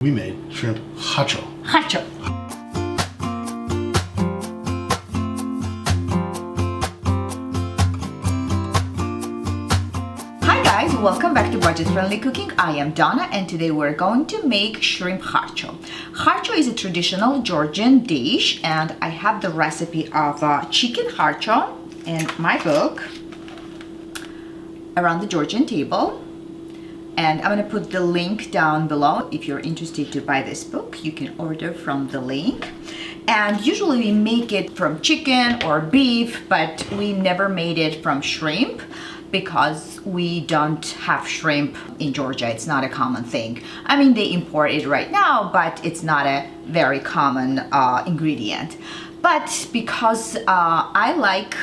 We made shrimp kharcho. Kharcho. Hi guys, welcome back to Budget Friendly Cooking. I am Donna and today we're going to make shrimp kharcho. Kharcho is a traditional Georgian dish and I have the recipe of chicken kharcho in my book around the Georgian table. And I'm going to put the link down below. If you're interested to buy this book, you can order from the link. And usually we make it from chicken or beef, but we never made it from shrimp because we don't have shrimp in Georgia. It's not a common thing. I mean, they import it right now, but it's not a very common ingredient. But because I like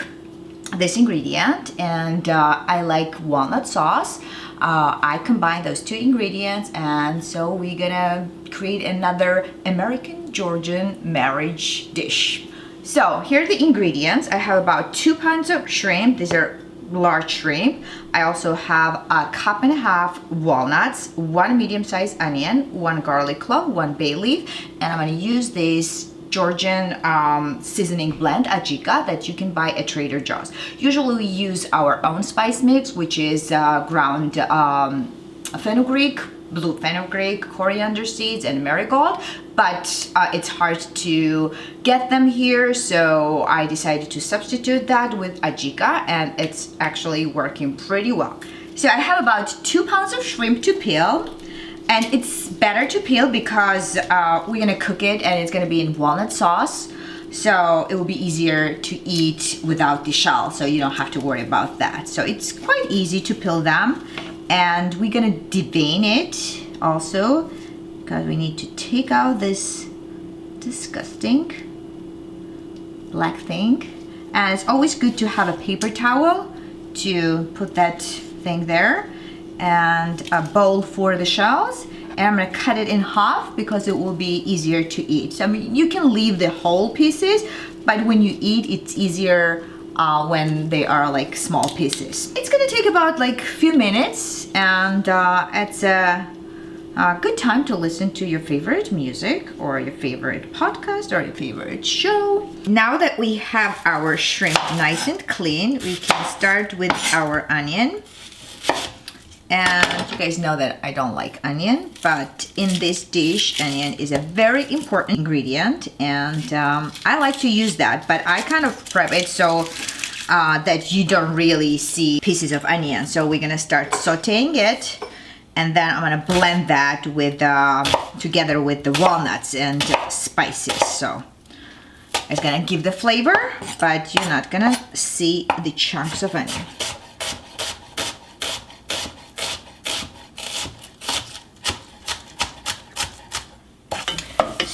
this ingredient and I like walnut sauce, I combine those two ingredients, and so we're gonna create another American Georgian marriage dish. So here are the ingredients. I have about 2 pounds of shrimp. These are large shrimp. I also have 1.5 cups walnuts, 1 medium-sized onion, 1 garlic clove, 1 bay leaf, and I'm gonna use this Georgian seasoning blend, ajika, that you can buy at Trader Joe's. Usually we use our own spice mix, which is ground fenugreek, blue fenugreek, coriander seeds, and marigold, but it's hard to get them here, so I decided to substitute that with ajika, and it's actually working pretty well. So I have about 2 pounds of shrimp to peel. And it's better to peel because we're gonna cook it and it's gonna be in walnut sauce. So it will be easier to eat without the shell, so you don't have to worry about that. So it's quite easy to peel them. And we're gonna devein it also because we need to take out this disgusting black thing. And it's always good to have a paper towel to put that thing there, and a bowl for the shells, and I'm gonna cut it in half because it will be easier to eat. So I mean, you can leave the whole pieces, but when you eat, it's easier when they are like small pieces. It's gonna take about like a few minutes, and it's a good time to listen to your favorite music or your favorite podcast or your favorite show. Now that we have our shrimp nice and clean, we can start with our onion. And you guys know that I don't like onion, but in this dish, onion is a very important ingredient, and I like to use that, but I kind of prep it so that you don't really see pieces of onion. So we're gonna start sauteing it, and then I'm gonna blend that with together with the walnuts and spices. So it's gonna give the flavor, but you're not gonna see the chunks of onion.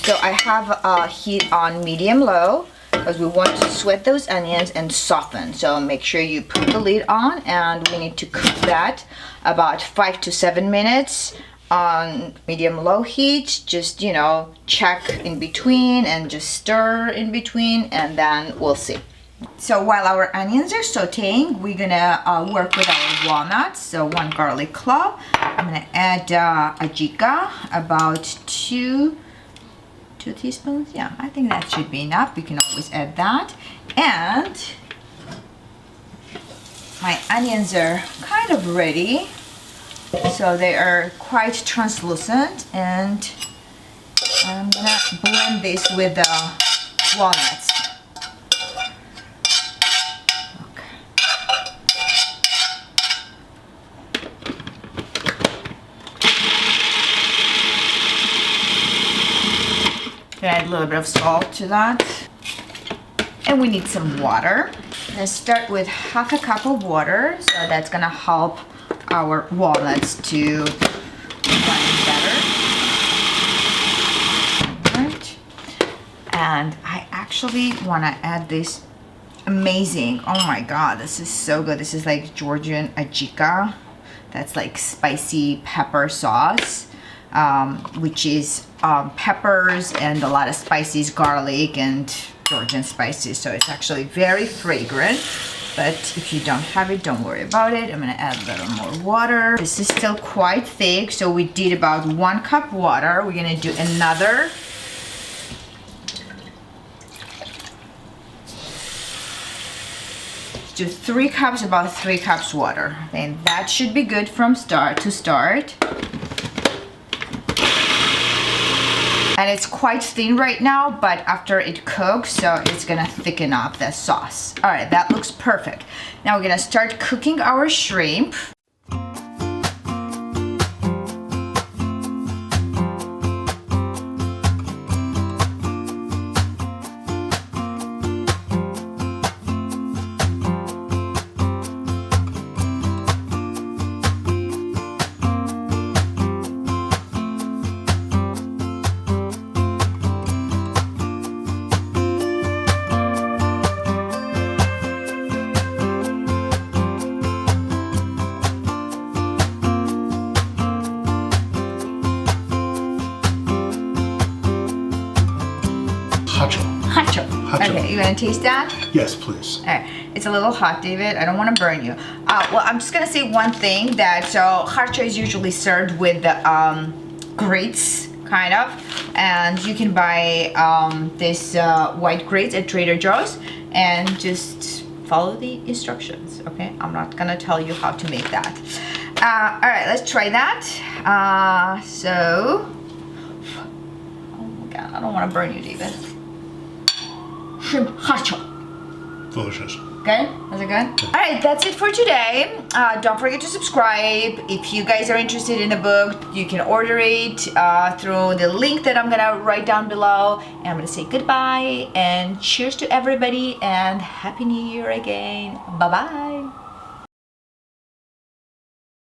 So I have heat on medium-low because we want to sweat those onions and soften. So make sure you put the lid on, and we need to cook that about 5 to 7 minutes on medium-low heat. Just, you know, check in between and just stir in between, and then we'll see. So while our onions are sauteing, we're gonna work with our walnuts. So 1 garlic clove. I'm gonna add ajika, about 2 teaspoons. Yeah, I think that should be enough. We can always add that. And my onions are kind of ready, so they are quite translucent, and I'm gonna blend this with the walnuts. Add a little bit of salt to that, and we need some water. Let's start with 1/2 cup of water, so that's gonna help our walnuts to blend better. Right. And I actually want to add this amazing, oh my god, this is so good, this is like Georgian ajika. That's like spicy pepper sauce, which is peppers and a lot of spices, garlic and Georgian spices, so it's actually very fragrant. But if you don't have it, don't worry about it. I'm gonna add a little more water. This is still quite thick, so we did about 1 cup water. We're gonna do another. Do 3 cups, about 3 cups water. And that should be good from start to start. And it's quite thin right now, but after it cooks, so it's gonna thicken up the sauce. All right, that looks perfect. Now we're gonna start cooking our shrimp. Kharcho. Okay, you gonna taste that? Yes, please. All right. It's a little hot, David. I don't want to burn you. Well, I'm just gonna say one thing that kharcho is usually served with the grits, kind of, and you can buy this white grits at Trader Joe's and just follow the instructions. Okay, I'm not gonna tell you how to make that. All right, let's try that. Oh my God, I don't want to burn you, David. Shrimp kharcho. Delicious. Good? Was it good? All right, that's it for today. Don't forget to subscribe. If you guys are interested in the book, you can order it through the link that I'm gonna write down below. And I'm gonna say goodbye and cheers to everybody and Happy New Year again. Bye-bye.